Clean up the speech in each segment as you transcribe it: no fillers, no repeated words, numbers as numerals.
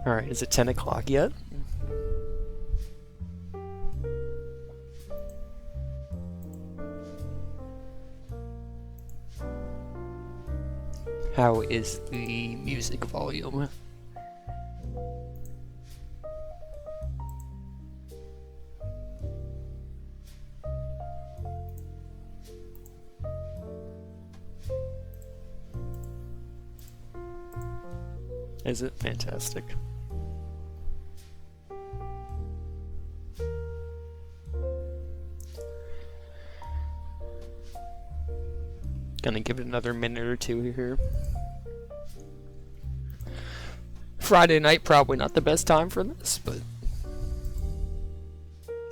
Alright, is it 10 o'clock yet? How is the music volume? Is it fantastic? Gonna give it another minute or two here. Friday night, probably not the best time for this, but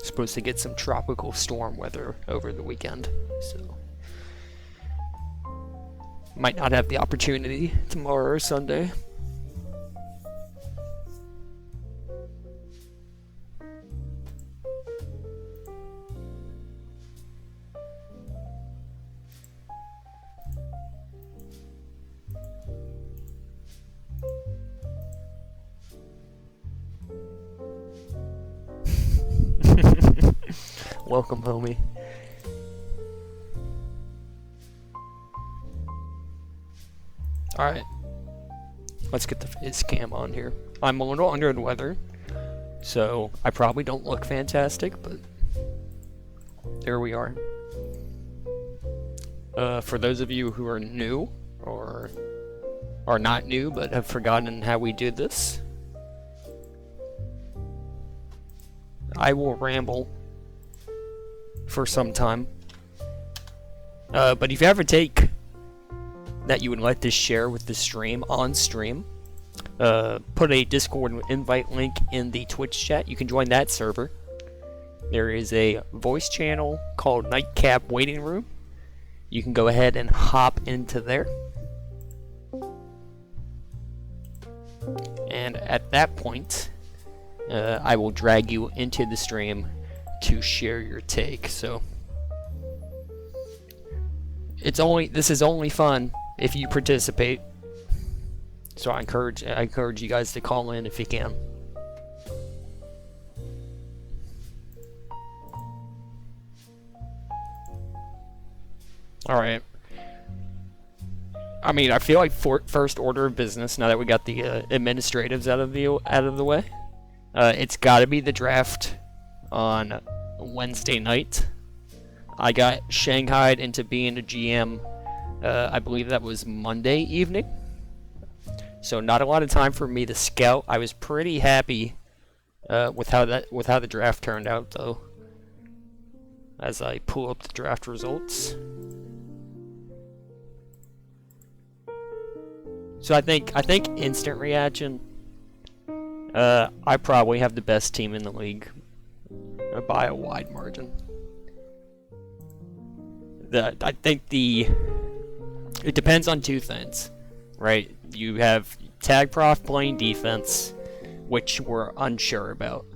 supposed to get some tropical storm weather over the weekend, so might not have the opportunity tomorrow or Sunday. Welcome, homie. Alright. Let's get the face cam on here. I'm a little under the weather, so I probably don't look fantastic, but there we are. For those of you who are new, or are not new, but have forgotten how we did this, I will ramble for some time. But if you ever take that you would like to share with the stream on stream, put a Discord invite link in the Twitch chat. You can join that server. There is a voice channel called Nightcap Waiting Room. You can go ahead and hop into there. And at that point, I will drag you into the stream to share your take. So this is only fun if you participate. So I encourage you guys to call in if you can. All right. I mean, I feel like first order of business, now that we got the administratives out of the way, it's got to be the draft on Wednesday night. I got shanghaied into being a GM, I believe that was Monday evening. So not a lot of time for me to scout. I was pretty happy with how the draft turned out, though. As I pull up the draft results. So I think instant reaction. I probably have the best team in the league by a wide margin. I think it depends on two things, right? You have Tag Prof playing defense, which we're unsure about.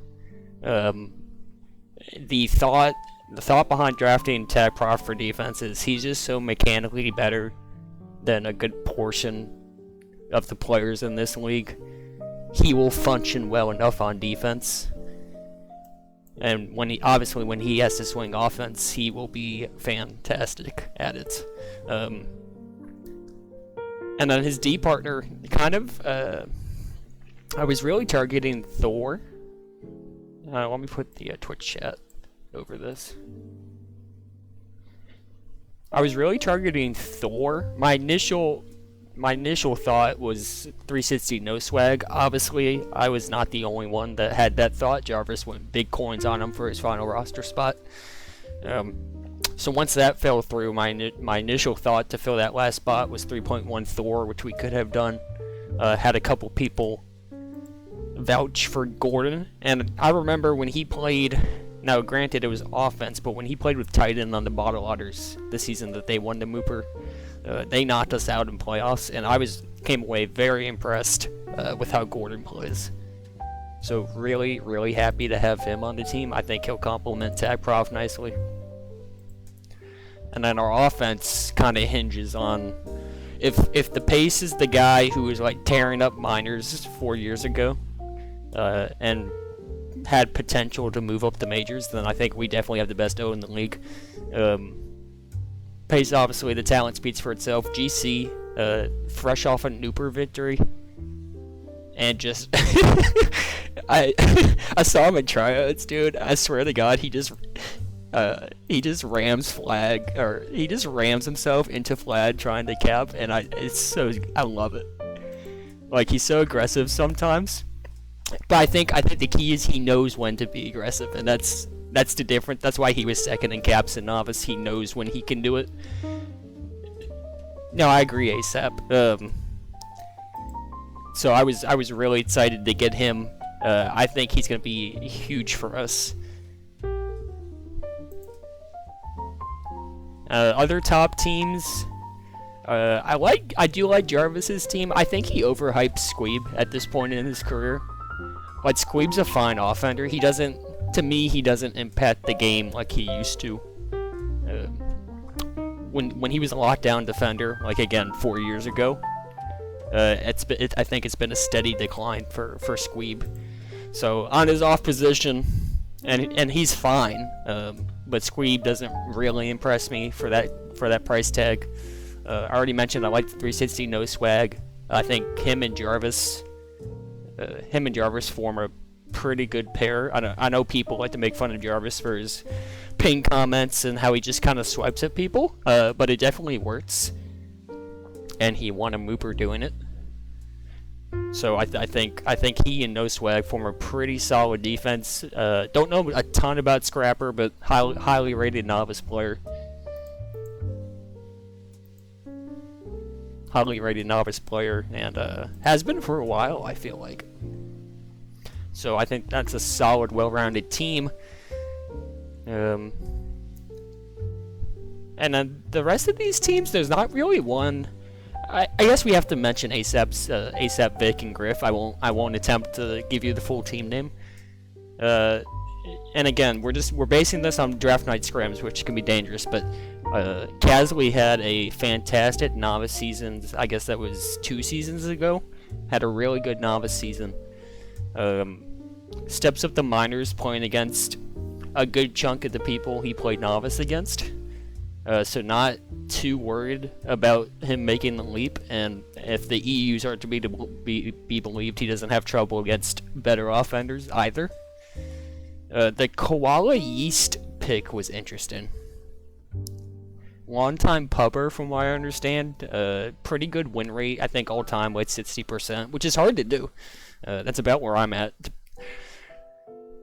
The thought behind drafting Tag Prof for defense is he's just so mechanically better than a good portion of the players in this league. He will function well enough on defense. And when he has to swing offense, he will be fantastic at it. And then his D partner, kind of, I was really targeting Thor. Let me put the Twitch chat over this. I was really targeting Thor. My initial thought was 360 no swag. Obviously, I was not the only one that had that thought. Jarvis went big coins on him for his final roster spot. So once that fell through, my initial thought to fill that last spot was 3.1 Thor, which we could have done. Had a couple people vouch for Gordon, and I remember when he played. Now, granted, it was offense, but when he played with Titan on the Bottle Otters the season that they won the Mooper, they knocked us out in playoffs, and I came away very impressed with how Gordon plays. So really, really happy to have him on the team. I think he'll complement Tag Prof nicely. And then our offense kind of hinges on if the pace is the guy who was like tearing up minors 4 years ago, and had potential to move up the majors, then I think we definitely have the best O in the league. Pace, obviously, the talent speaks for itself. GC, fresh off a Nooper victory, and just I I saw him in tryouts, dude. I swear to God, he just rams flag, or he just rams himself into flag trying to cap, and I love it. Like, he's so aggressive sometimes, but I think the key is he knows when to be aggressive, and that's the difference. That's why he was second in caps and novice. He knows when he can do it. No, I agree, ASAP. So I was really excited to get him. I think he's gonna be huge for us. Other top teams, I do like Jarvis's team. I think he overhyped Squeeb at this point in his career. But Squeeb's a fine offender. To me, he doesn't impact the game like he used to. When he was a lockdown defender, like again 4 years ago, I think it's been a steady decline for Squeeb. So on his off position, and he's fine. But Squeeb doesn't really impress me for that price tag. I already mentioned I like the 360 no swag. I think him and Jarvis form a pretty good pair. I know people like to make fun of Jarvis for his ping comments and how he just kind of swipes at people, but it definitely works. And he won a Mooper doing it. So I think he and No Swag form a pretty solid defense. Don't know a ton about Scrapper, but highly rated novice player. Highly rated novice player, and has been for a while, I feel like. So I think that's a solid, well-rounded team. And then the rest of these teams, there's not really one. I guess we have to mention ASAP, Vic, and Griff. I won't attempt to give you the full team name. And again, we're basing this on draft night scrims, which can be dangerous. But Casley had a fantastic novice season. I guess that was 2 seasons ago. Had a really good novice season. Steps up the minors, playing against a good chunk of the people he played novice against. So not too worried about him making the leap, and if the EUs are to be believed, he doesn't have trouble against better offenders either. The Koala Yeast pick was interesting. Long-time pubber, from what I understand. Pretty good win rate, I think all-time, like 60%, which is hard to do. That's about where I'm at.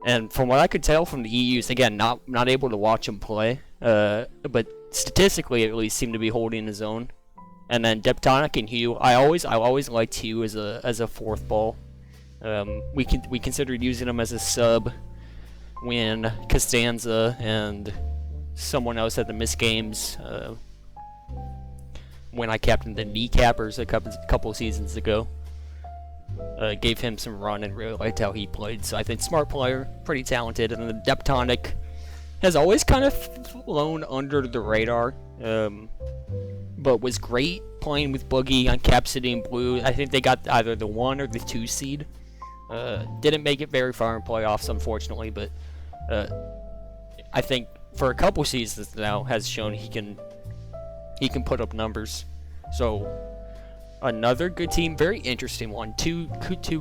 And from what I could tell from the EUs, again, not able to watch him play, but statistically at least seemed to be holding his own. And then Deptonic and Hugh, I always liked Hugh as a fourth ball. We considered using him as a sub when Costanza and someone else had the missed games. When I captained the Kneecappers a couple seasons ago. Gave him some run and really liked how he played. So I think smart player, pretty talented. And the Deptonic has always kind of flown under the radar, but was great playing with Boogie on Cap City and Blue. I think they got either the 1 or the 2 seed. Didn't make it very far in playoffs, unfortunately, but I think for a couple seasons now has shown he can put up numbers. So another good team, very interesting one. Two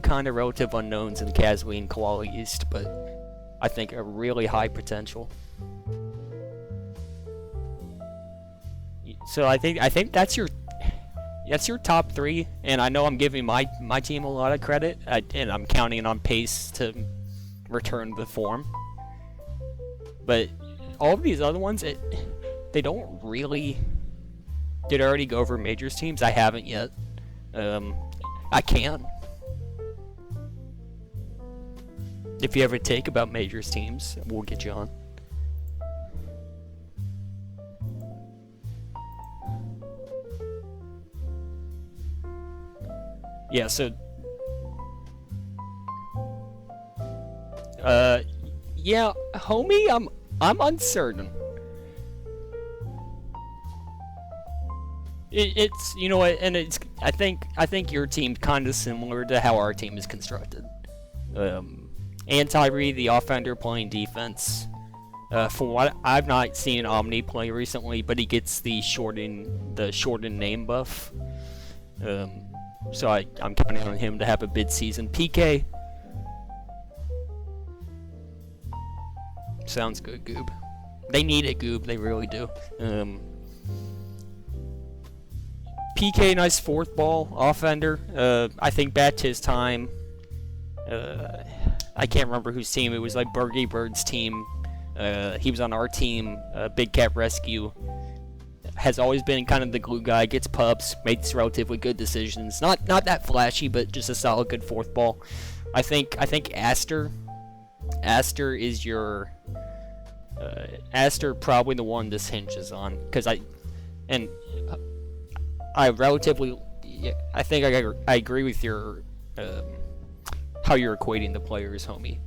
kind of relative unknowns in Casley and Koala East, but I think a really high potential. So I think that's your top 3, and I know I'm giving my team a lot of credit, and I'm counting on Pace to return the form. But all of these other ones, they don't really. Did I already go over majors teams? I haven't yet. I can. If you ever take about majors teams, we'll get you on. Yeah, so yeah, homie, I'm uncertain. It's you know what, and it's I think your team's kind of similar to how our team is constructed. Anti-Reed, the offender playing defense. From what I've not seen Omni play recently, but he gets the shortened name buff. So I'm counting on him to have a bid season. PK. Sounds good, Goob. They need it, Goob. They really do. PK, nice fourth ball offender. I think back to his time. I can't remember whose team. It was like Bergie Bird's team. He was on our team. Big Cat Rescue. Has always been kind of the glue guy. Gets pubs. Makes relatively good decisions. Not that flashy, but just a solid good fourth ball. I think Aster is your Aster probably the one this hinges on, because I think I agree with your how you're equating the players, homie.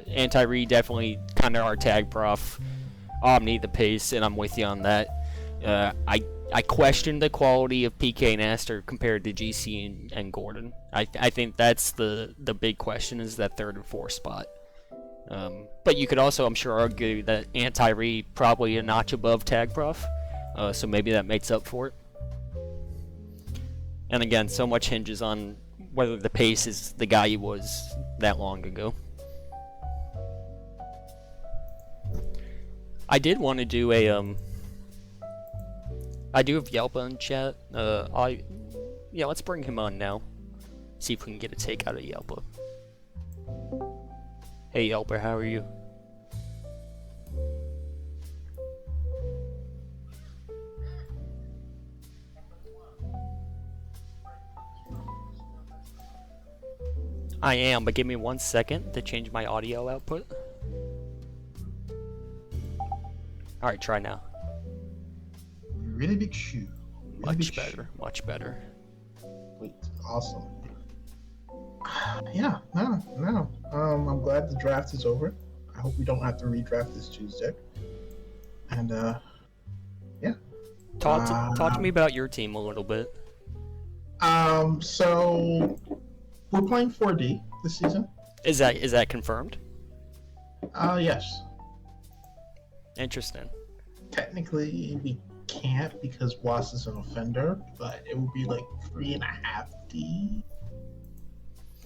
Anti-Reed definitely kind of our tag prof. Omni the pace, and I'm with you on that. I question the quality of PK and Aster compared to GC and Gordon. I think that's the big question, is that third and fourth spot. But you could also, I'm sure, argue that Anti-Reed probably a notch above tag prof. So maybe that makes up for it. And again, so much hinges on whether the pace is the guy he was that long ago. I did want to do a I do have Yelpa in chat. Yeah, let's bring him on now. See if we can get a take out of Yelpa. Hey Yelper, how are you? I am, but give me 1 second to change my audio output. Alright, try now. Really big shoe. Really much better, much better. Wait, awesome. Yeah, no. I'm glad the draft is over. I hope we don't have to redraft this Tuesday. And yeah. Talk to me about your team a little bit. So we're playing 4D this season. Is that confirmed? Yes. Interesting. Technically, we can't because Was is an offender, but it will be like 3.5D.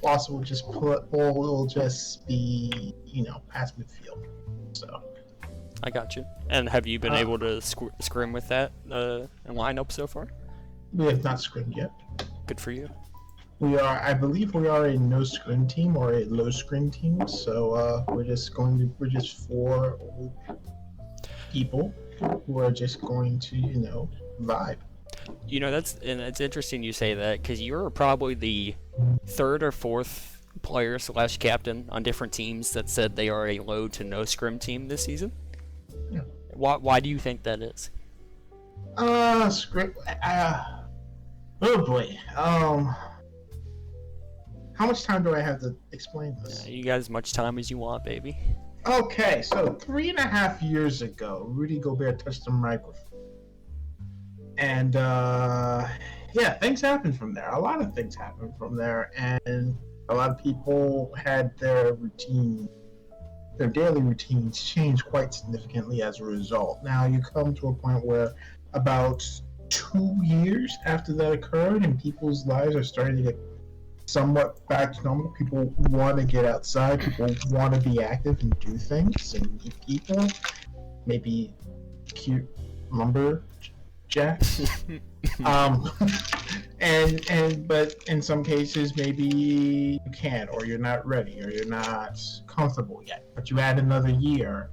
Was will just will just be, past midfield. So. I got you. And have you been able to scrim with that in lineup so far? We have not scrimmed yet. Good for you. I believe we are a no scrim team or a low scrim team. So we're just four old people who are just going to, vibe. It's interesting you say that, because you're probably the third or fourth player / captain on different teams that said they are a low to no scrim team this season. Yeah. Why do you think that is? Scrim. Oh boy. How much time do I have to explain this? You got as much time as you want, baby. Okay, so 3.5 years ago, Rudy Gobert touched the microphone. And, things happened from there. A lot of things happened from there. And a lot of people had their daily routines change quite significantly as a result. Now, you come to a point where about 2 years after that occurred and people's lives are starting to get somewhat back to normal. People want to get outside. People want to be active and do things and meet people. Maybe cute lumberjacks. But in some cases, maybe you can't, or you're not ready, or you're not comfortable yet. But you add another year,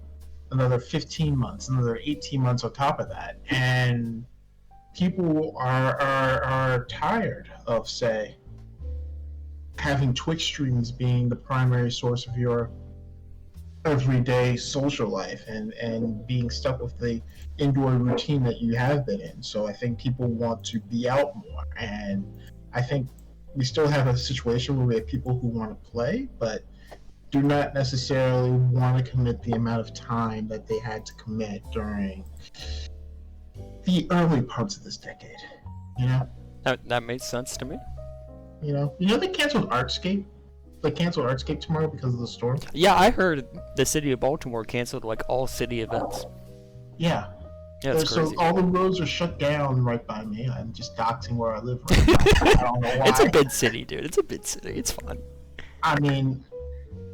another 15 months, another 18 months on top of that, and people are tired of, say, having Twitch streams being the primary source of your everyday social life and being stuck with the indoor routine that you have been in. So I think people want to be out more, and I think we still have a situation where we have people who want to play but do not necessarily want to commit the amount of time that they had to commit during the early parts of this decade. That makes sense to me. They canceled Artscape, they canceled Artscape tomorrow because of the storm? Yeah, I heard the city of Baltimore canceled like all city events. Yeah. Yeah, it's So crazy. all the roads are shut down right by me. I'm just doxing where I live right now. I don't know why. It's a big city, dude. It's a big city. It's fun. I mean,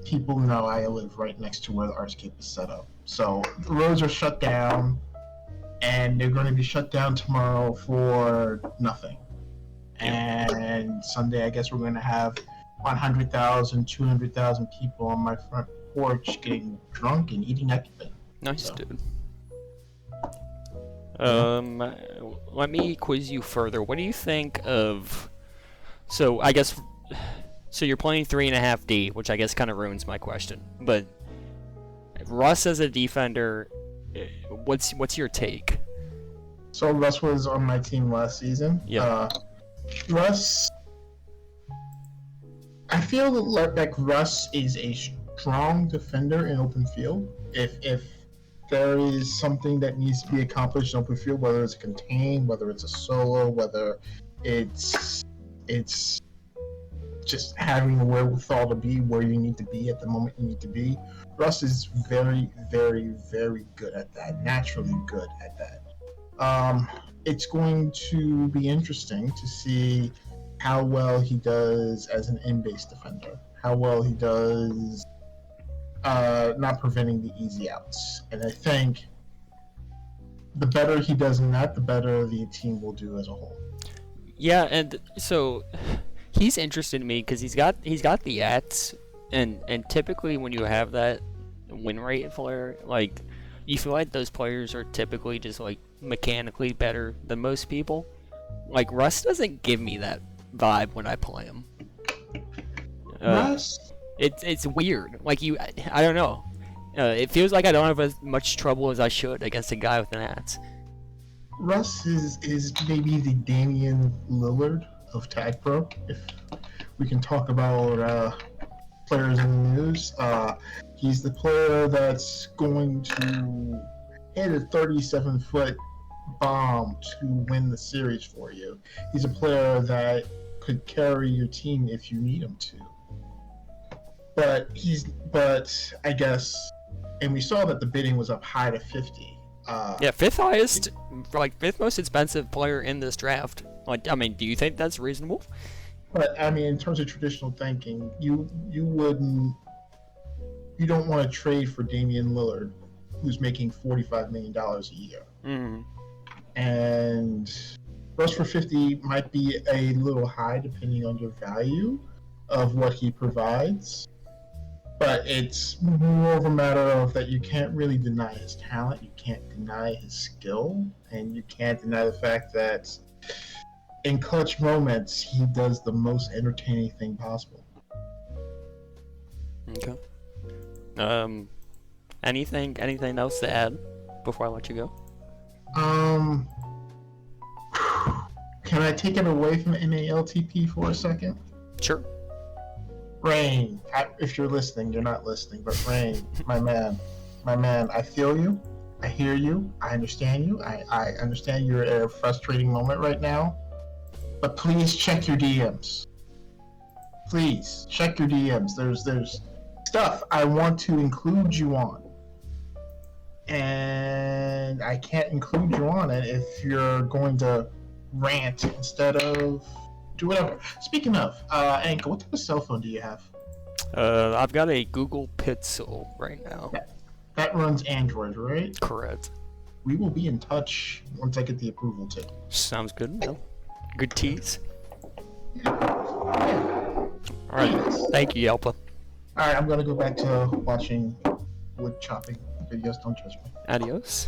people know I live right next to where the Artscape is set up. So the roads are shut down, and they're going to be shut down tomorrow for nothing. And Sunday, I guess we're going to have 100,000, 200,000 people on my front porch getting drunk and eating ecupin. Nice, So. dude. Let me quiz you further. What do you think of? So I guess, so you're playing 3.5D, which I guess kind of ruins my question. But Russ as a defender, what's your take? So Russ was on my team last season. Yeah. Russ, I feel like Russ is a strong defender in open field. If there is something that needs to be accomplished in open field, whether it's a contain, whether it's a solo, whether it's just having the wherewithal to be where you need to be at the moment you need to be, Russ is very, very, very good at that. Naturally good at that. It's going to be interesting to see how well he does as an in-base defender, how well he does not preventing the easy outs. And I think the better he does in that, the better the team will do as a whole. Yeah, and so he's interested in me because he's got the ats, and typically when you have that win rate flare, like you feel like those players are typically just like mechanically better than most people. Like Russ doesn't give me that vibe when I play him. Russ. It's weird. Like I don't know. It feels like I don't have as much trouble as I should against a guy with an axe. Russ is maybe the Damian Lillard of Tag Pro, if we can talk about players in the news. He's the player that's going to hit a 37-foot bomb to win the series for you. He's a player that could carry your team if you need him to. But I guess, and we saw that the bidding was up high to 50. Yeah, fifth highest, like fifth most expensive player in this draft. Like, I mean, do you think that's reasonable? But I mean, in terms of traditional thinking, you don't want to trade for Damian Lillard, who's making $45 million a year. Mm. And Russ for 50 might be a little high depending on your value of what he provides. But it's more of a matter of that you can't really deny his talent, you can't deny his skill, and you can't deny the fact that in clutch moments he does the most entertaining thing possible. Okay. Anything else to add before I let you go? Can I take it away from mLTP for a second? Sure. Rain, if you're listening, you're not listening, but Rain, my man, I feel you, I hear you, I understand you, I understand you're at a frustrating moment right now, but please check your DMs. Please, check your DMs. There's stuff I want to include you on, and I can't include you on it if you're going to rant instead of do whatever. Speaking of, Anka, what type of cell phone do you have? I've got a Google Pixel right now. That runs Android, right? Correct. We will be in touch once I get the approval too. Sounds good. No. Good tease. Yeah. All right. Thank you, Yelpa. Alright, I'm gonna go back to watching wood chopping videos. Don't judge me. Adios.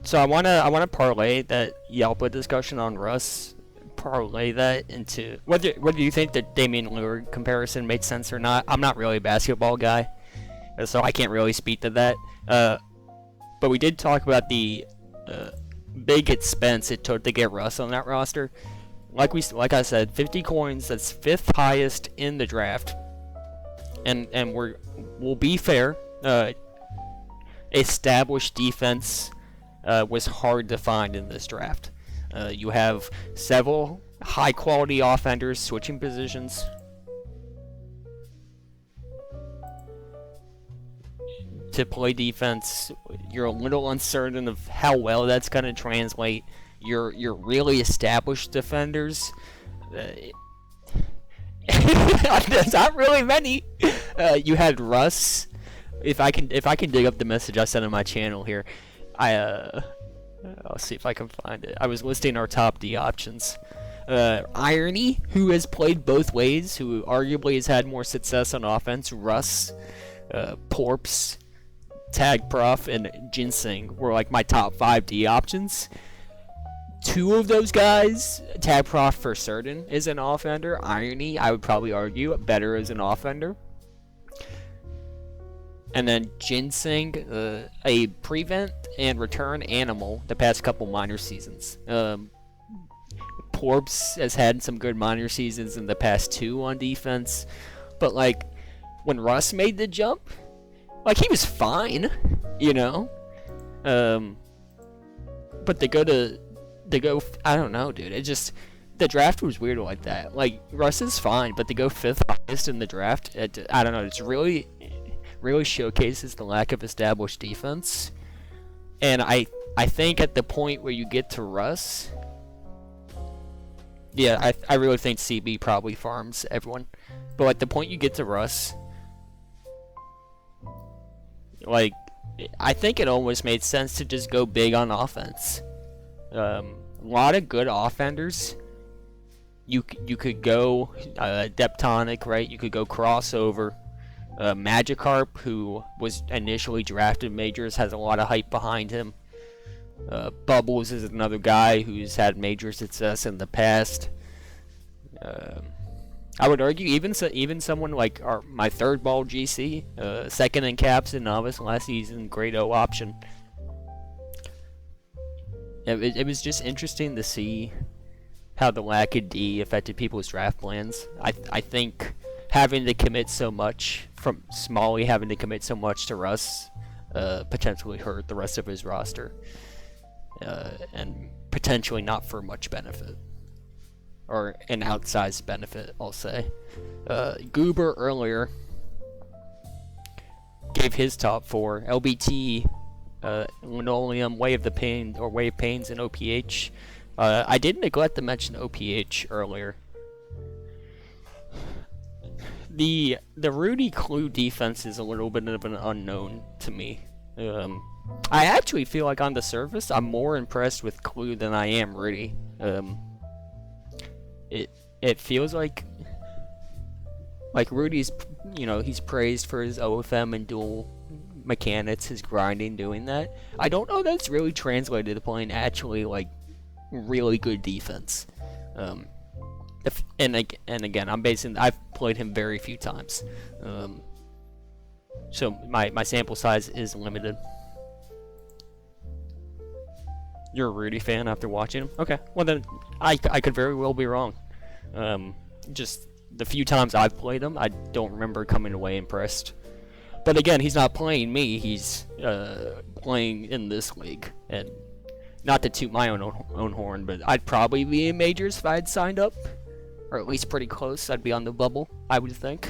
So I wanna parlay that Yelpa discussion on Russ, parlay that into whether you think the Damian Lillard comparison made sense or not. I'm not really a basketball guy, so I can't really speak to that. But we did talk about the big expense it took to get Russ on that roster. Like I said, 50 coins. That's fifth highest in the draft, and we'll be fair. Established defense was hard to find in this draft. You have several high-quality offenders switching positions, to play defense. You're a little uncertain of how well that's going to translate. You're really established defenders. There's not really many. You had Russ. If I can dig up the message I sent on my channel here, I'll see if I can find it. I was listing our top D options. Irony, who has played both ways, who arguably has had more success on offense. Russ, Porps, Tag Prof, and Ginseng were like my top 5 D options. 2 of those guys, Tag Prof for certain is an offender. Irony, I would probably argue, better as an offender. And then Ginseng, a prevent and return animal the past couple minor seasons. Porps has had some good minor seasons in the past 2 on defense. But, like, when Russ made the jump, like, he was fine, you know? But to go, I don't know, dude. It just, the draft was weird like that. Like, Russ is fine, but to go 5th highest in the draft, I don't know, it's really showcases the lack of established defense. And I think at the point where you get to Russ, yeah, I really think CB probably farms everyone. But at the point you get to Russ, like, I think it almost made sense to just go big on offense. A lot of good offenders. You could go Deptonic, right? You could go crossover. Magikarp, who was initially drafted majors, has a lot of hype behind him. Bubbles is another guy who's had major success in the past. I would argue even someone like my third ball GC, second in caps in novice last season, grade O option. It was just interesting to see how the lack of D affected people's draft plans. I think having to commit so much from Smalley, having to commit so much to Russ, potentially hurt the rest of his roster, and potentially not for much benefit, or an outsized benefit, I'll say. Goober earlier gave his top 4. LBT, Linoleum, Way of Pains, and OPH. I did neglect to mention OPH earlier. The Rudy Clue defense is a little bit of an unknown to me. I actually feel like on the surface I'm more impressed with Clue than I am Rudy. It feels like Rudy's, he's praised for his OFM and dual mechanics, his grinding, doing that. I don't know that's really translated to playing actually like really good defense. And again, I've played him very few times, so my sample size is limited. You're a Rudy fan after watching him? Okay, well then I could very well be wrong. Just the few times I've played him, I don't remember coming away impressed. But again, he's not playing me, he's playing in this league. And not to toot my own horn, but I'd probably be in majors if I had signed up. Or at least pretty close. I'd be on the bubble, I would think.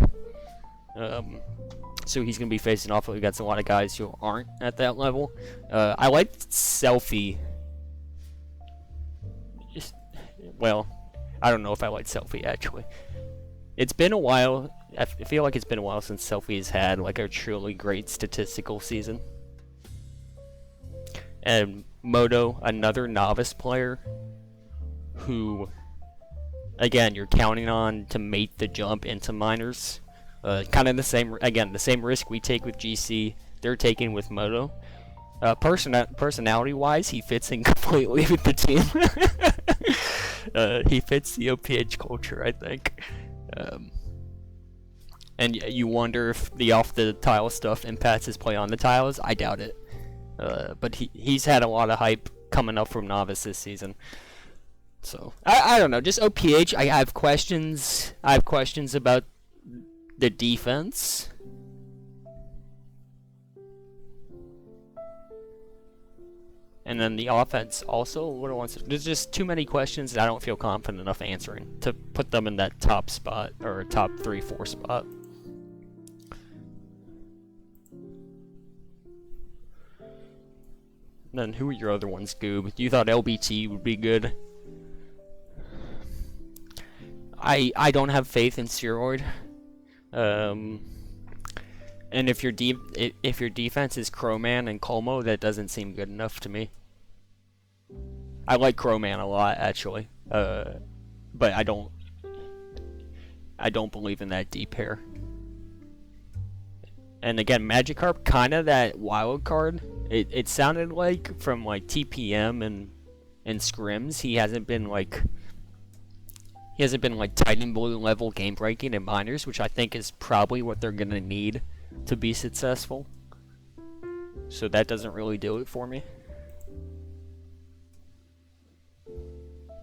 So he's going to be facing off against a lot of guys who aren't at that level. I liked Selfie. Well, I don't know if I like Selfie, actually. It's been a while. I feel like it's been a while since Selfie has had like a truly great statistical season. And Moto, another novice player who, again, you're counting on to make the jump into minors. Kind of the same risk we take with GC, they're taking with Moto. Personality-wise, he fits in completely with the team. He fits the OPH culture, I think. And you wonder if the off-the-tile stuff impacts his play on the tiles. I doubt it. But he's had a lot of hype coming up from novice this season. So I don't know. Just OPH. I have questions. I have questions about the defense. And then the offense also. There's just too many questions that I don't feel confident enough answering to put them in that top spot or top 3-4 spot. Then who are your other ones, Goob? You thought LBT would be good. I don't have faith in Steroid. And if your defense is Crowman and Colmo, that doesn't seem good enough to me. I like Crowman a lot, actually. But I don't believe in that D pair. And again, Magikarp, kind of that wild card. It sounded like from like TPM and scrims, he hasn't been like Titan Blue level game breaking in minors, which I think is probably what they're gonna need to be successful. So that doesn't really do it for me.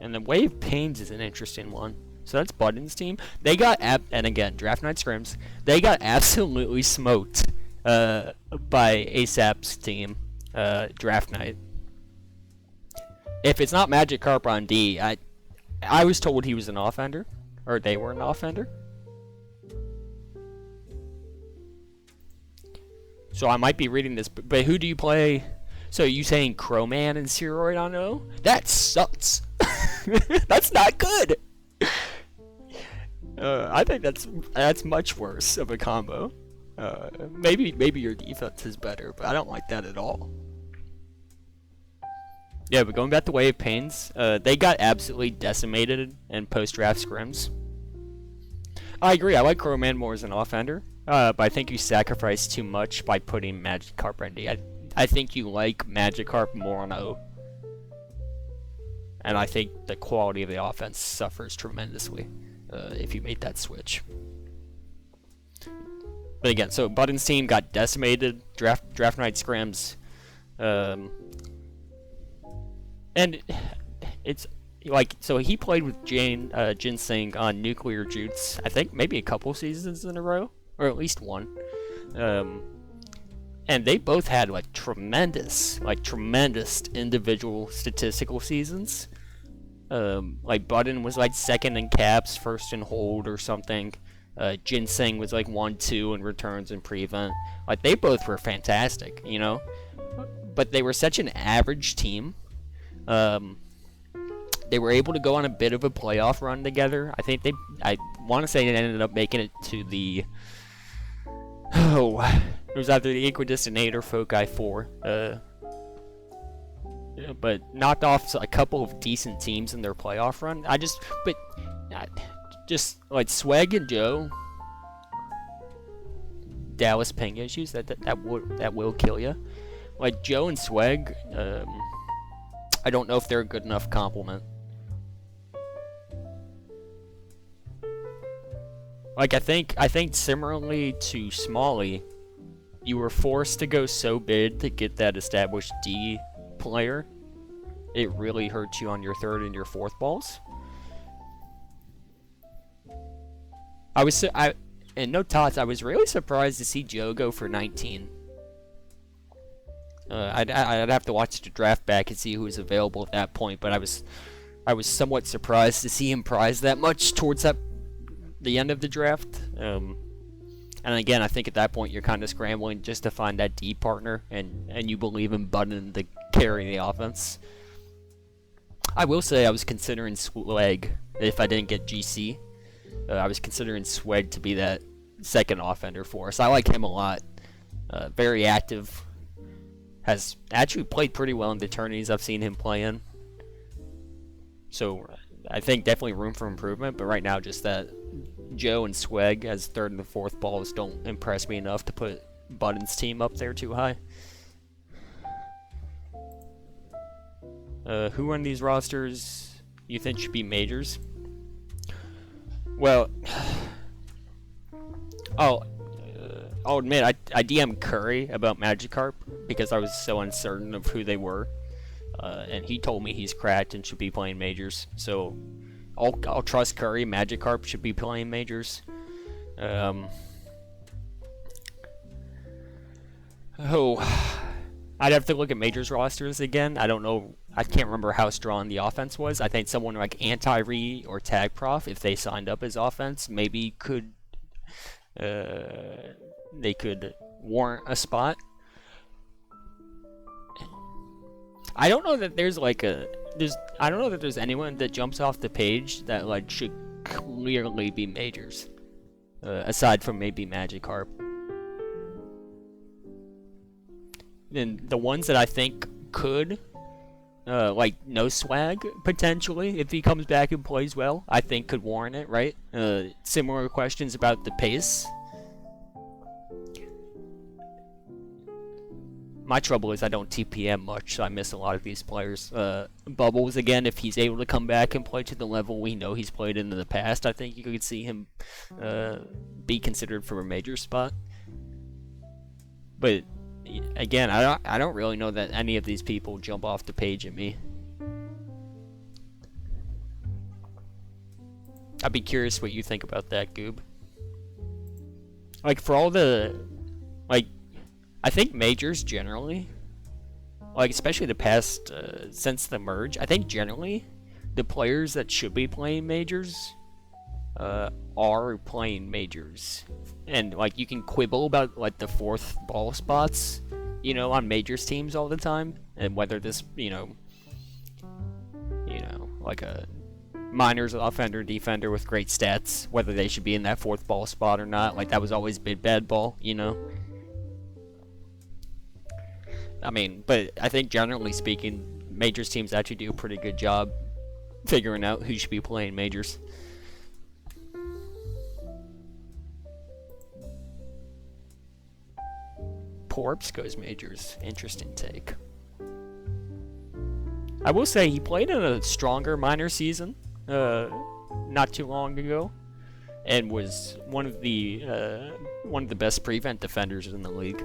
And the Wave Pains is an interesting one. So that's Button's team. They got and again, Draft Night Scrims. They got absolutely smoked by ASAP's team, Draft Night. If it's not Magikarp on D, I was told he was an offender, or they were an offender. So I might be reading this, but who do you play? So you saying Crowman and Steroid on O? That sucks. That's not good. I think that's much worse of a combo. Maybe your defense is better, but I don't like that at all. Yeah, but going back to Wave Pains, they got absolutely decimated in post-draft scrims. I agree, I like Crowman more as an offender, but I think you sacrifice too much by putting Magikarp on D. I think you like Magikarp more on O. And I think the quality of the offense suffers tremendously if you make that switch. But again, so Button's team got decimated, draft night scrims, and it's like, so he played with Ginseng on Nuclear Jutes, I think maybe a couple seasons in a row, or at least one. And they both had like tremendous individual statistical seasons. Like Button was like second in caps, first in hold or something. Ginseng was like 1-2 in returns and prevent. Like they both were fantastic, you know. But they were such an average team. They were able to go on a bit of a playoff run together. I want to say they ended up making it to the. It was either the Equidistant 8 or Foci 4. But knocked off a couple of decent teams in their playoff run. Just like Swag and Joe, Dallas ping issues that will kill you. Like Joe and Swag, I don't know if they're a good enough complement. Like I think similarly to Smalley, you were forced to go so big to get that established D player. It really hurts you on your third and your fourth balls. And no tots, I was really surprised to see Joe go for 19. I'd have to watch the draft back and see who was available at that point, but I was somewhat surprised to see him prize that much towards the end of the draft. And again, I think at that point you're kind of scrambling just to find that D partner, and you believe in Button to carry the offense. I will say I was considering Swag if I didn't get GC. I was considering Swag to be that second offender for us. I like him a lot. Very active. Has actually played pretty well in the tourneys I've seen him play in. So I think definitely room for improvement, but right now just that Joe and Swag as third and fourth balls don't impress me enough to put Button's team up there too high. Who on these rosters you think should be majors? Well, I'll admit I DM'd Curry about Magikarp because I was so uncertain of who they were, and he told me he's cracked and should be playing majors. So I'll trust Curry. Magikarp should be playing majors. I'd have to look at majors rosters again. I don't know. I can't remember how strong the offense was. I think someone like Anti-Re or Tag Prof, if they signed up as offense, maybe they could warrant a spot. I don't know that there's like I don't know that there's anyone that jumps off the page that like should clearly be majors, aside from maybe Magikarp. And the ones that I think could, like No Swag potentially, if he comes back and plays well, I think could warrant it, right? Similar questions about the pace. My trouble is I don't TPM much, so I miss a lot of these players. Bubbles, again, if he's able to come back and play to the level we know he's played in the past, I think you could see him be considered for a major spot. But again, I don't really know that any of these people jump off the page at me. I'd be curious what you think about that, Goob. Like, for all the, like, I think majors generally, like especially the past, since the merge, I think generally the players that should be playing majors are playing majors. And like you can quibble about like the 4th ball spots, you know, on majors teams all the time, and whether this, you know, like a minors offender defender with great stats, whether they should be in that 4th ball spot or not. Like that was always big bad ball, you know. I mean, but I think generally speaking, majors teams actually do a pretty good job figuring out who should be playing majors. Porps goes majors. Interesting take. I will say he played in a stronger minor season not too long ago, and was one of the best prevent defenders in the league.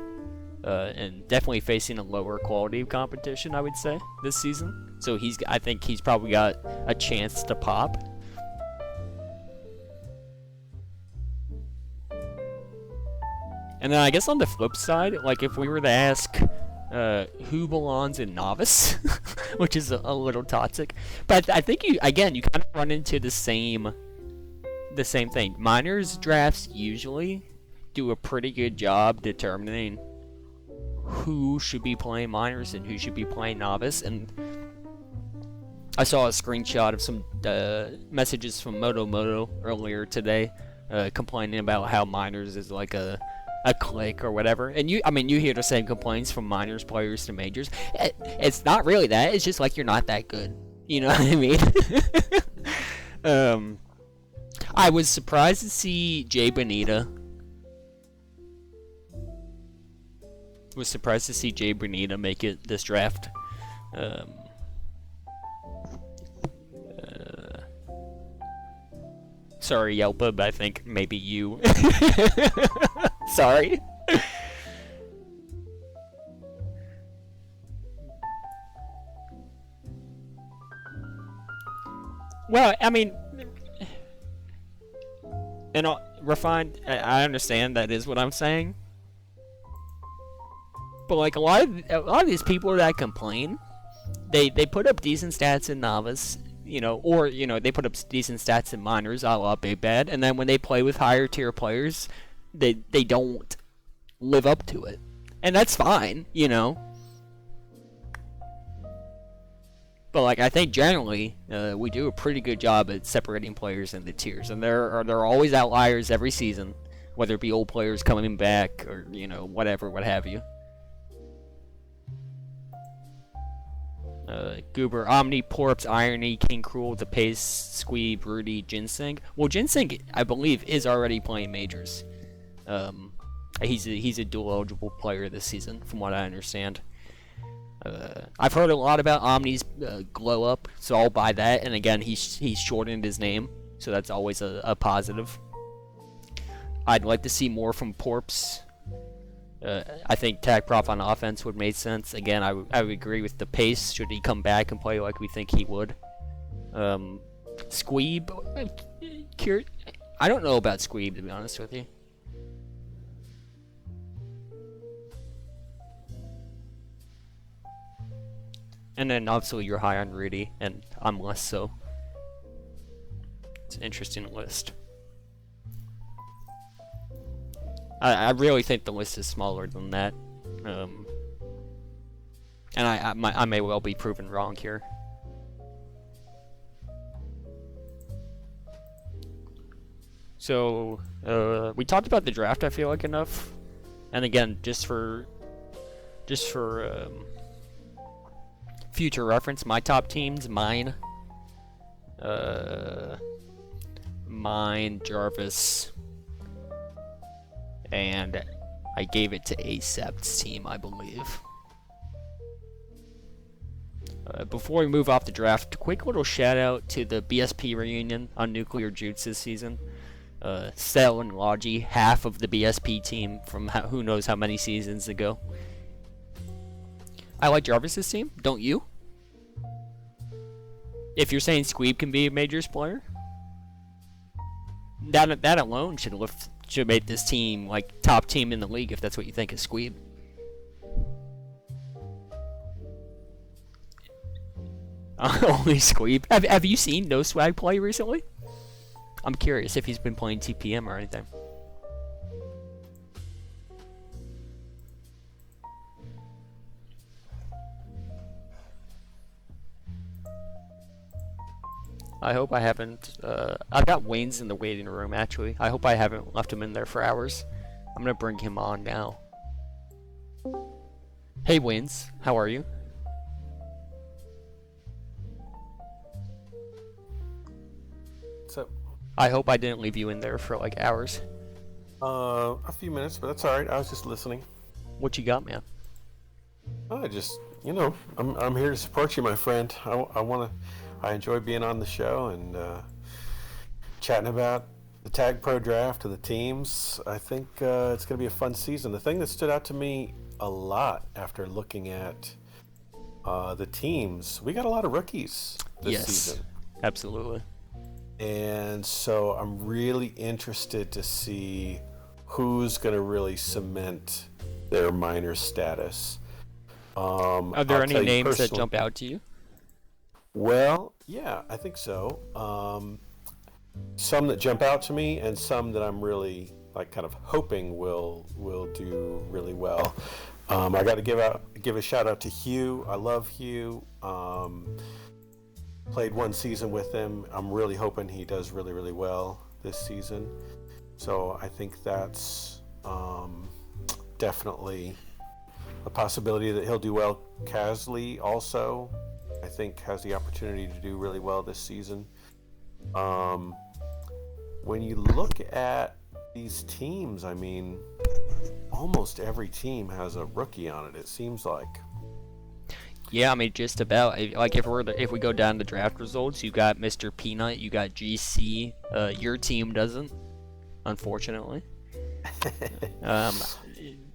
And definitely facing a lower quality of competition, I would say, this season. So I think he's probably got a chance to pop. And then I guess on the flip side, like if we were to ask who belongs in novice, which is a little toxic, but I think you kind of run into the same thing. Minors drafts usually do a pretty good job determining who should be playing minors and who should be playing novice. And I saw a screenshot of some messages from Moto earlier today, complaining about how minors is like a clique or whatever. And you hear the same complaints from minors players to majors. It's not really that. It's just like you're not that good. You know what I mean? I was surprised to see Jay Bonita. Make it this draft. Sorry, Yelpa, but I think maybe you. Sorry. Well, I mean, and refined. I understand that is what I'm saying. But like a lot of these people that complain, they put up decent stats in novice, you know, or you know they put up decent stats in minors, a la Big Bad, and then when they play with higher tier players, they don't live up to it, and that's fine, you know. But like I think generally we do a pretty good job at separating players into tiers, and there are always outliers every season, whether it be old players coming back or you know whatever, what have you. Goober, Omni, Porps, Irony, King Cruel, The Pace, Squeeb, Rudy, Ginseng. Well, Ginseng, I believe, is already playing majors. He's a dual eligible player this season, from what I understand. I've heard a lot about Omni's glow up, so I'll buy that. And again, he's shortened his name, so that's always a positive. I'd like to see more from Porps. I think Tag Prof on offense would make sense. Again, I would agree with the pace. Should he come back and play like we think he would? Squeeb, I don't know about Squeeb, to be honest with you. And then obviously you're high on Rudy, and I'm less so. It's an interesting list. I really think the list is smaller than that. And I may well be proven wrong here. So, we talked about the draft, I feel like, enough. And again, just for future reference, my top teams, mine, Jarvis, and I gave it to Acept's team, I believe. Before we move off the draft, quick little shout out to the BSP reunion on Nuclear Jutes this season. Sel and Logi, half of the BSP team from who knows how many seasons ago. I like Jarvis's team, don't you? If you're saying Squeeb can be a Majors player, that alone should make this team like top team in the league if that's what you think of Squeeb. Only Squeeb. Have you seen No Swag play recently? I'm curious if he's been playing TPM or anything. I hope I haven't. I've got Wayne's in the waiting room actually. I hope I haven't left him in there for hours. I'm gonna bring him on now. Hey Wayne's, how are you? What's up? I hope I didn't leave you in there for like hours. A few minutes, but that's all right. I was just listening. What you got, man? I just, I'm here to support you, my friend. I enjoy being on the show and chatting about the Tag Pro Draft and the teams. I think it's going to be a fun season. The thing that stood out to me a lot after looking at the teams, we got a lot of rookies this season. Absolutely. And so I'm really interested to see who's going to really cement their minor status. Are there any names that jump out to you? Well, yeah, I think so. Some that jump out to me, and some that I'm really kind of hoping will do really well. I got to give a shout out to Hugh. I love Hugh. Played one season with him. I'm really hoping he does really, really well this season. So I think that's definitely a possibility that he'll do well. Casley also, I think, has the opportunity to do really well this season. When you look at these teams, I mean, almost every team has a rookie on it, it seems like. Yeah, I mean, just about. Like, if we go down the draft results, you got Mr. Peanut, you got GC. Your team doesn't, unfortunately.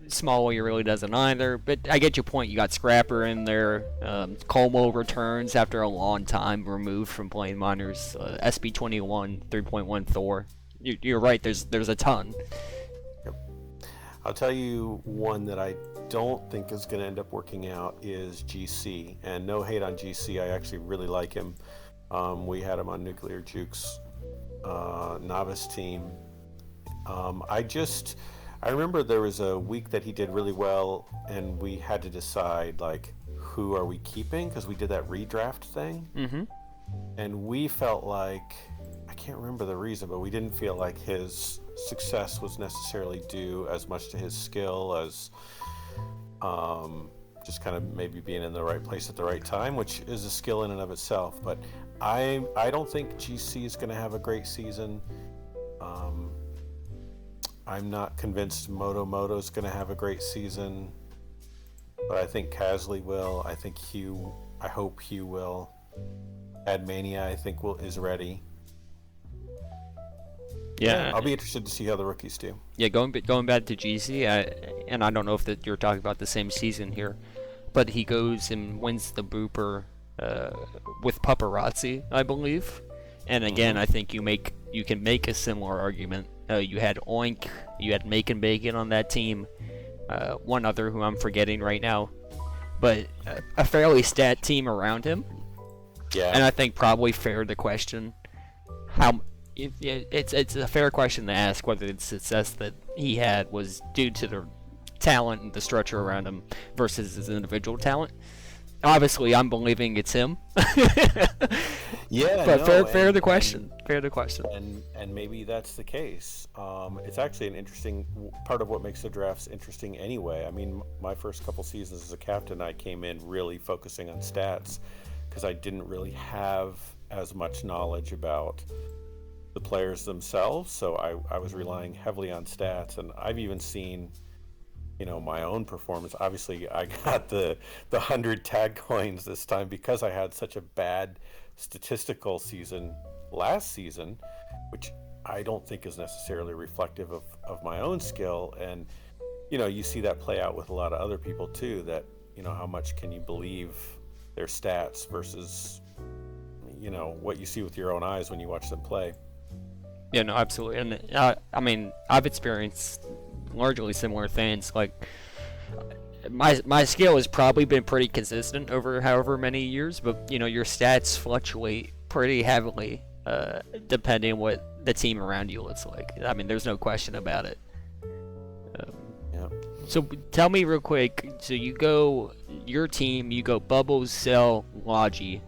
Smalley really doesn't either. But I get your point. You got Scrapper in there. Como returns after a long time removed from playing minors. SB21, 3.1 Thor. You're right. There's a ton. Yep. I'll tell you one that I don't think is going to end up working out is GC, and no hate on GC. I actually really like him. We had him on Nuclear Juke's novice team. I remember there was a week that he did really well, and we had to decide who are we keeping, because we did that redraft thing. Mm-hmm. And we felt like, I can't remember the reason, but we didn't feel like his success was necessarily due as much to his skill as just kind of maybe being in the right place at the right time, which is a skill in and of itself. But I don't think GC is going to have a great season. I'm not convinced Moto is going to have a great season, but I think Casley will. I think I hope Hugh will. Admania, I think is ready. Yeah, I'll be interested to see how the rookies do. Yeah, going back to GC, and I don't know if you're talking about the same season here, but he goes and wins the Booper with Paparazzi, I believe. And again, I think you can make a similar argument. You had Oink, you had Make and Bacon on that team. One other who I'm forgetting right now, but a fairly stat team around him. Yeah. And I think probably fair to question it's a fair question to ask whether the success that he had was due to the talent and the structure around him versus his individual talent. obviously I'm believing it's him. Yeah, But no, fair and, the question. Fair the question. and maybe that's the case. It's actually an interesting part of what makes the drafts interesting anyway. I mean, my first couple seasons as a captain, I came in really focusing on stats because I didn't really have as much knowledge about the players themselves. So I was relying heavily on stats, and I've even seen, my own performance. Obviously, I got the 100 tag coins this time because I had such a bad statistical season last season, which I don't think is necessarily reflective of my own skill. And you see that play out with a lot of other people too, that how much can you believe their stats versus what you see with your own eyes when you watch them play. Yeah, no, absolutely. And I mean, I've experienced largely similar things. Like my skill has probably been pretty consistent over however many years, but your stats fluctuate pretty heavily depending on what the team around you looks like. I mean, there's no question about it. Yeah. So tell me real quick. So your team, you go Bubbles, Cell, Logi.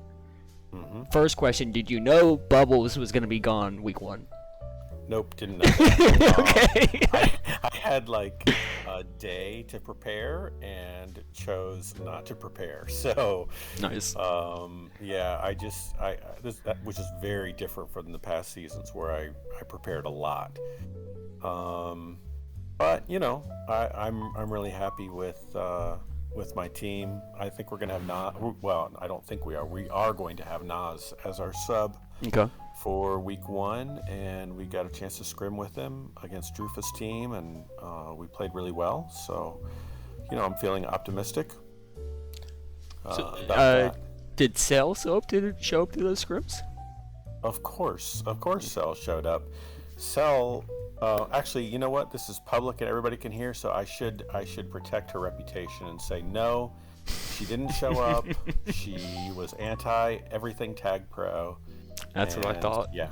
Mm-hmm. First question: did you know Bubbles was going to be gone week 1? Nope, didn't know that. Okay. I had like a day to prepare and chose not to prepare. So Nice. yeah, which is very different from the past seasons where I prepared a lot. But I'm really happy with my team. I think we're gonna have Nas. Well, I don't think we are. We are going to have Nas as our sub. Okay. For week 1, and we got a chance to scrim with him against Drufa's team, and we played really well. So, I'm feeling optimistic about that. Did Cell show up to those scrims? Of course, Cell showed up. Cell, actually, you know what? This is public and everybody can hear, so I should protect her reputation and say no. She didn't show up. She was anti everything Tag Pro. That's what I thought. Yeah.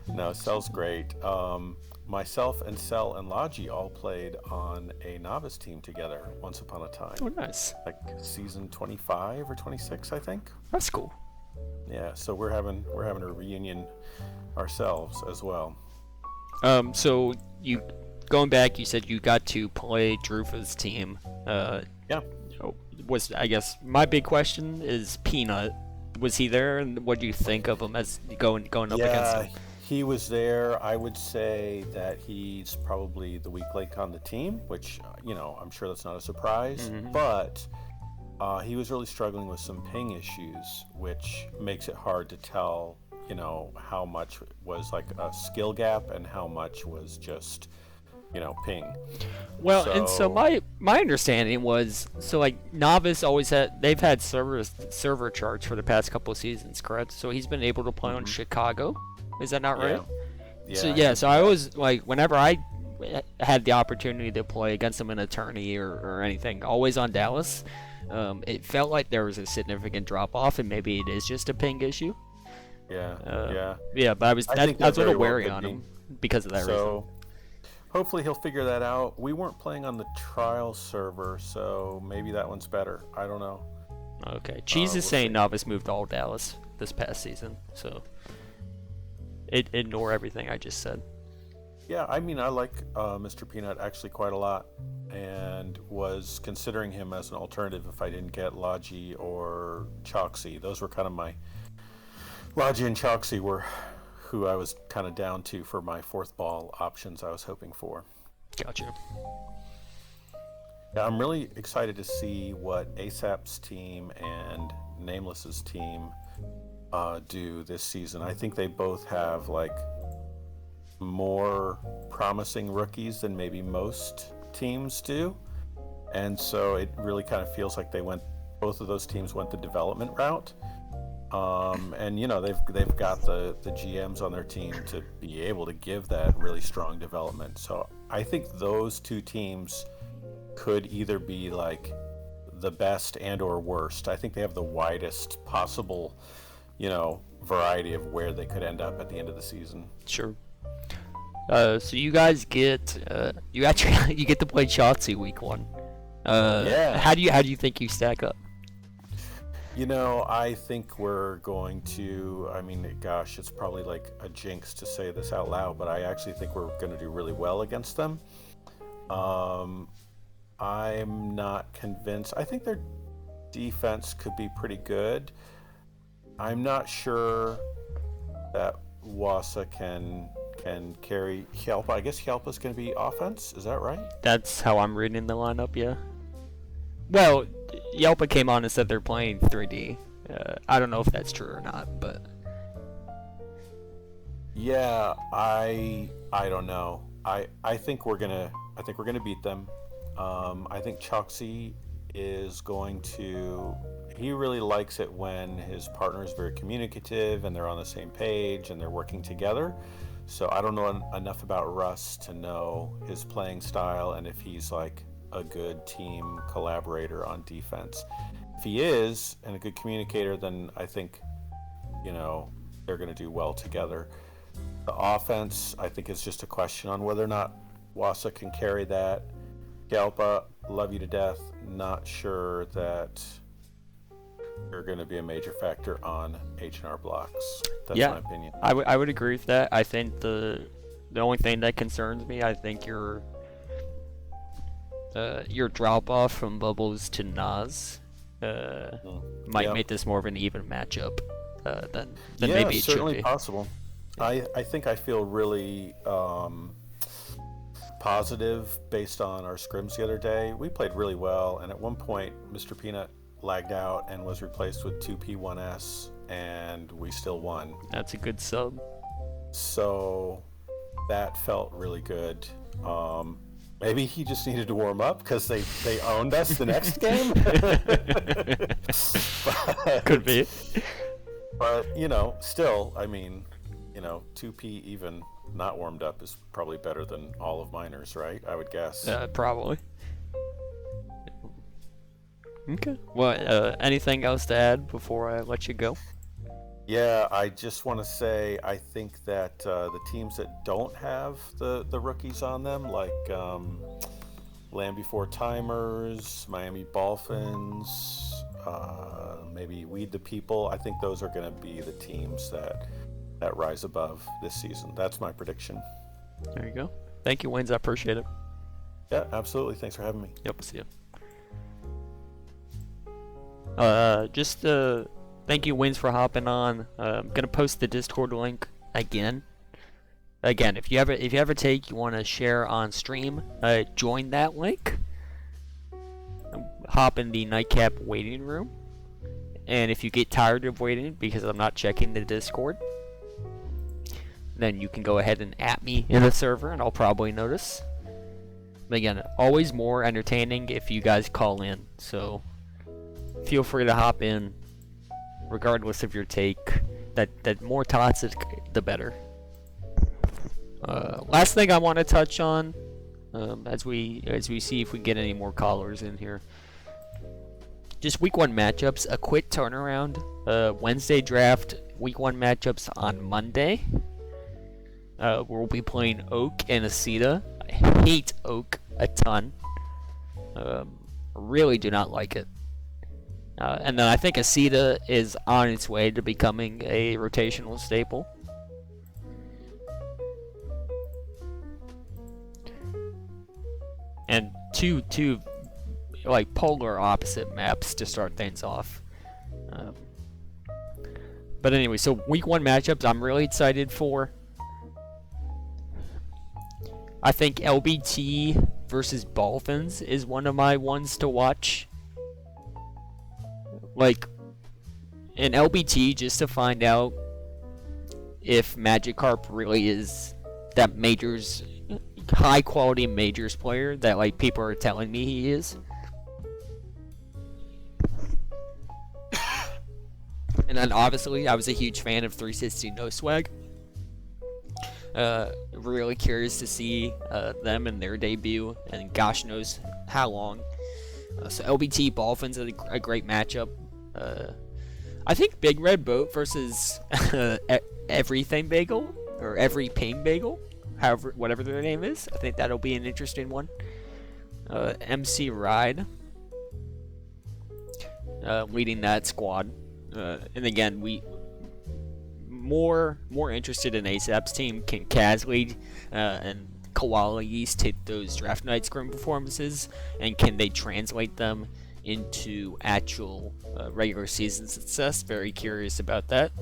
No, Cell's great. Myself and Cell and Logi all played on a novice team together once upon a time. Oh, nice. Like season 25 or 26, I think. That's cool. Yeah, so we're having a reunion ourselves as well. So going back, you said you got to play Drufa's team. Yeah. I guess my big question is Peanut. Was he there, and what do you think of him as going up against him? He was there. I would say that he's probably the weak link on the team, which I'm sure that's not a surprise. Mm-hmm. But he was really struggling with some ping issues, which makes it hard to tell how much was like a skill gap and how much was just ping. Well, and so my understanding was, so like Novice they've had server charts for the past couple of seasons, correct? So he's been able to play on Chicago. Is that not right? Yeah. So I always, like, whenever I had the opportunity to play against him in a tourney or anything, always on Dallas, it felt like there was a significant drop off, and maybe it is just a ping issue. Yeah. Yeah, but I was a little wary on him because of that reason. So hopefully he'll figure that out. We weren't playing on the trial server, so maybe that one's better. I don't know. Okay. Cheese is saying Novice moved all Dallas this past season, so ignore everything I just said. Yeah, I mean, I like Mr. Peanut actually quite a lot, and was considering him as an alternative if I didn't get Logi or Choxy. Those were kind of my... Logi and Choxy were who I was kind of down to for my fourth ball options I was hoping for. Gotcha. Yeah, I'm really excited to see what ASAP's team and Nameless's team do this season. I think they both have like more promising rookies than maybe most teams do, and so it really kind of feels like both of those teams went the development route. And they've got the GMs on their team to be able to give that really strong development. So I think those two teams could either be like the best and or worst. I think they have the widest possible, variety of where they could end up at the end of the season. Sure. So you guys get you get to play Chotsy week 1. Yeah. How do you think you stack up? You know, I think we're going to, I mean, gosh, it's probably like a jinx to say this out loud, but I actually think we're going to do really well against them. I'm not convinced. I think their defense could be pretty good. I'm not sure that Wasa can carry Hjelpa. I guess Hjelpa's going to be offense. Is that right? That's how I'm reading the lineup. Yeah. Well, Yelpa came on and said they're playing 3D. I don't know if that's true or not, but Yeah, I don't know. I think we're gonna beat them. I think Choxy is going to. He really likes it when his partner is very communicative and they're on the same page and they're working together. So I don't know enough about Russ to know his playing style and if he's like a good team collaborator on defense. If he is and a good communicator, then I think, you know, they're going to do well together. The offense, I think, is just a question on whether or not Wasa can carry that. Galpa, love you to death. Not sure that you're going to be a major factor on H&R blocks. That's my opinion. I would agree with that. I think the only thing that concerns me, I think your drop off from Bubbles to Nas might make this more of an even matchup than maybe it should be. Certainly possible. I think I feel really positive based on our scrims the other day. We played really well, and at one point, Mr. Peanut lagged out and was replaced with 2P1S, and we still won. That's a good sub. So that felt really good. Maybe he just needed to warm up because they owned us the next game. Could be. But, you know, still, I mean, you know, 2P even not warmed up is probably better than all of minors, right? I would guess. Probably. Okay. Well, anything else to add before I let you go? Yeah, I just want to say I think that the teams that don't have the rookies on them, like Land Before Timers, Miami Dolphins, maybe Weed the People, I think those are going to be the teams that rise above this season. That's my prediction. There you go. Thank you, Waynes. I appreciate it. Yeah, absolutely. Thanks for having me. Yep, see ya. Thank you, Wins, for hopping on. I'm gonna post the Discord link again. If you ever take you want to share on stream, join that link. Hop in the Nightcap waiting room, and if you get tired of waiting because I'm not checking the Discord, then you can go ahead and @ me in the server, and I'll probably notice. But again, always more entertaining if you guys call in. So feel free to hop in. Regardless of your take, that more toxic, the better. Last thing I want to touch on, as we see if we get any more callers in here. Just week 1 matchups, a quick turnaround. Wednesday draft, week 1 matchups on Monday. We'll be playing Oak and Aceta. I hate Oak a ton. Really do not like it. And then I think Aceta is on its way to becoming a rotational staple. And two like polar opposite maps to start things off. But anyway, so week 1 matchups I'm really excited for. I think LBT versus Dolphins is one of my ones to watch. Like, in LBT, just to find out if Magikarp really is that majors, high quality majors player that like people are telling me he is. And then obviously I was a huge fan of 360 No Swag. Really curious to see them in their debut, and gosh knows how long. So LBT Dolphins is a great matchup. I think Big Red Boat versus Everything Bagel, or Every Pain Bagel, whatever their name is. I think that'll be an interesting one. MC Ride, leading that squad. And again, we more interested in ASAP's team. Can Kaz lead and Koala Yeast take those draft night scrim performances, and can they translate them into actual regular season success? Very curious about that.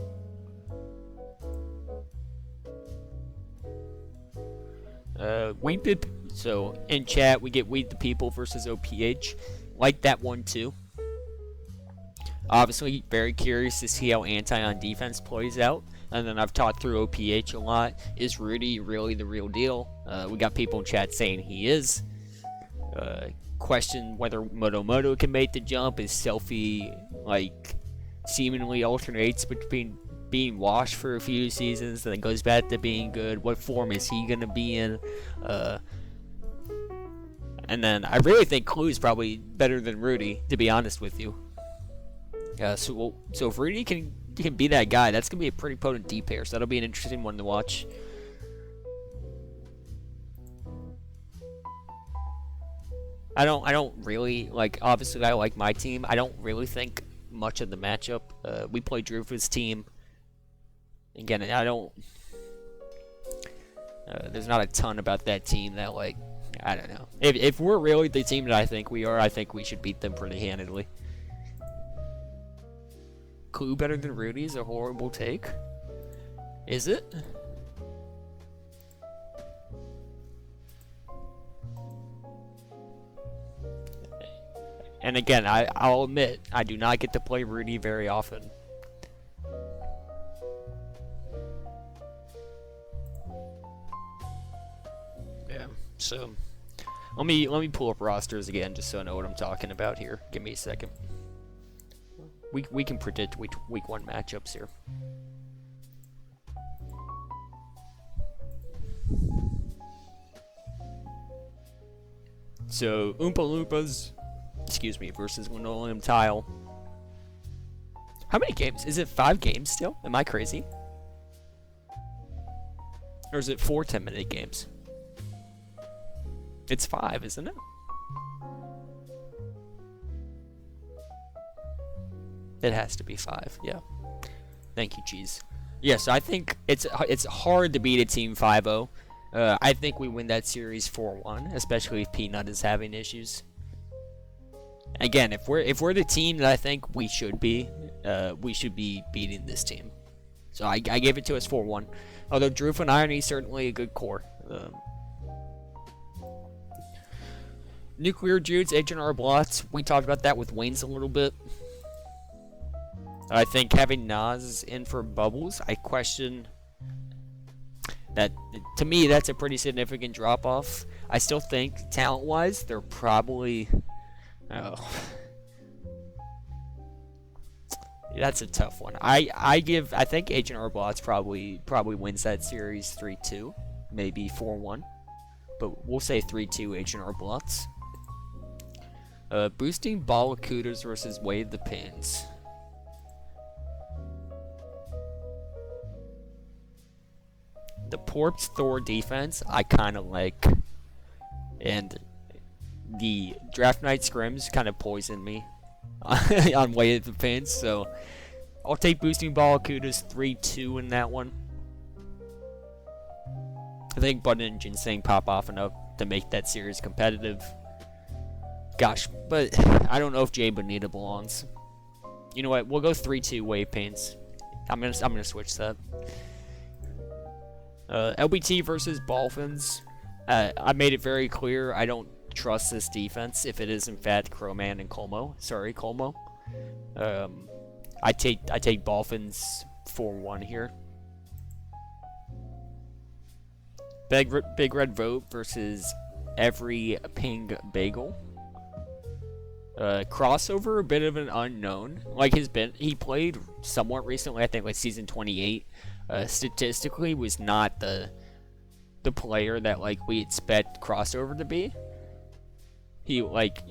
So in chat we get Weed the People versus OPH. Like that one too. Obviously, very curious to see how Anti on defense plays out. And then I've talked through OPH a lot. Is Rudy really the real deal? We got people in chat saying he is. Question whether Moto can make the jump. Is Selfie, like, seemingly alternates between being washed for a few seasons, then goes back to being good. What form is he going to be in? And then I really think Clue is probably better than Rudy, to be honest with you. So if Rudy can be that guy, that's gonna be a pretty potent D pair. So that'll be an interesting one to watch. I don't really like. Obviously, I like my team. I don't really think much of the matchup. We play Drew's team. Again, I don't. There's not a ton about that team that, like, I don't know. If we're really the team that I think we are, I think we should beat them pretty handedly. Clue better than Rudy is a horrible take. Is it? And again, I'll admit, I do not get to play Rudy very often. Yeah, so let me pull up rosters again just so I know what I'm talking about here. Give me a second. We can predict week 1 matchups here. So Oompa Loompas, excuse me, versus Linoleum Tile. How many games? Is it 5 games still? Am I crazy? Or is it 4 10-minute games? It's 5, isn't it? It has to be 5, yeah. Thank you, Cheese. Yes, I think it's hard to beat a team 5-0. I think we win that series 4-1, especially if Peanut is having issues. Again, if we're the team that I think we should be beating this team. So I gave it to us 4-1. Although Drew and Irony certainly a good core. Nuclear Judes, H&R Blots. We talked about that with Wayne's a little bit. I think having Nas in for Bubbles, I question that. To me, that's a pretty significant drop-off. I still think, talent-wise, they're probably... Oh. That's a tough one. I think H&R Blots probably wins that series 3-2, maybe 4-1. But we'll say 3-2 H&R Blots. Boosting Ballacooters versus Wade the Pins. The Porps Thor defense I kind of like, and the draft night scrims kind of poisoned me on Way of the Pins, so I'll take Boosting Ballacooters 3-2 in that one. I think Button and Ginseng pop off enough to make that series competitive. Gosh, but I don't know if Jay Bonita belongs. You know what? We'll go 3-2 Wave Pains. I'm gonna switch that. LBT versus Dolphins. I made it very clear I don't trust this defense if it is in fact Crowman and Colmo. Sorry, Colmo. I take Dolphins 4-1 here. Big Red Vote versus Every Ping Bagel. Crossover, a bit of an unknown. Like he played somewhat recently, I think like season 28. Statistically was not the player that like we expect Crossover to be. He like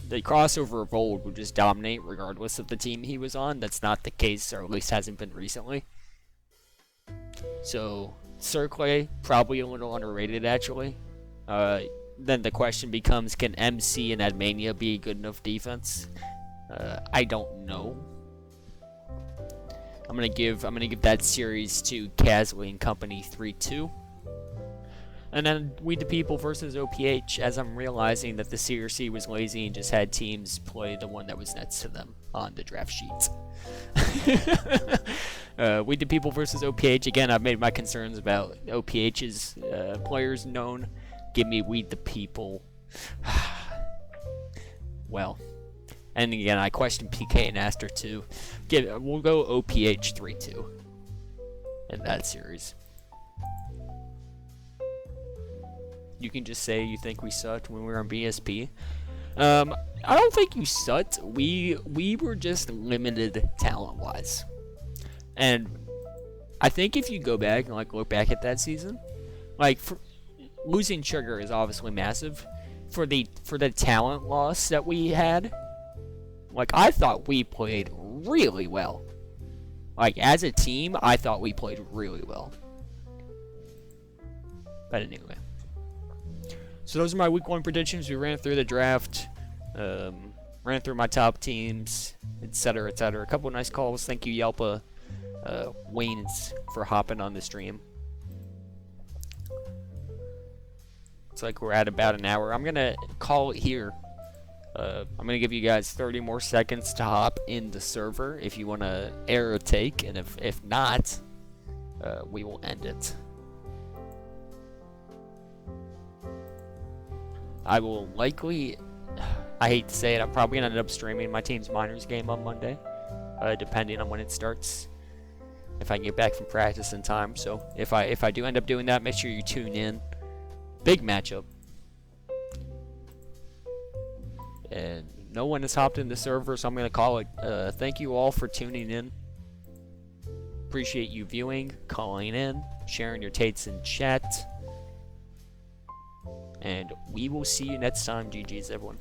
the Crossover of old would just dominate regardless of the team he was on. That's not the case, or at least hasn't been recently. So Circle probably a little underrated actually. then the question becomes, can MC and Admania be good enough defense? I don't know. I'm gonna give that series to Casley and Company 3-2. And then We the People versus OPH, as I'm realizing that the CRC was lazy and just had teams play the one that was next to them on the draft sheets. We the People versus OPH. Again, I've made my concerns about OPH's players known. Give me We the People. Well, and again, I question PK and Aster too. We'll go OPH 3-2 in that series. You can just say you think we sucked when we were on BSP. I don't think you sucked. We were just limited talent-wise. And I think if you go back and look back at that season, losing Sugar is obviously massive. For the talent loss that we had, I thought we played really well. As a team, I thought we played really well. But anyway. So those are my week 1 predictions. We ran through the draft, ran through my top teams, etc., etc. A couple of nice calls. Thank you, Yelpa Waynes, for hopping on the stream. It's like we're at about an hour. I'm going to call it here. I'm going to give you guys 30 more seconds to hop in the server if you want to air a take. And if not, we will end it. I will likely, I hate to say it, I'm probably going to end up streaming my team's minors game on Monday, depending on when it starts, if I can get back from practice in time. So if I do end up doing that, make sure you tune in. Big matchup. And no one has hopped in the server, so I'm going to call it. Thank you all for tuning in. Appreciate you viewing, calling in, sharing your takes in chat. And we will see you next time. GG's, everyone.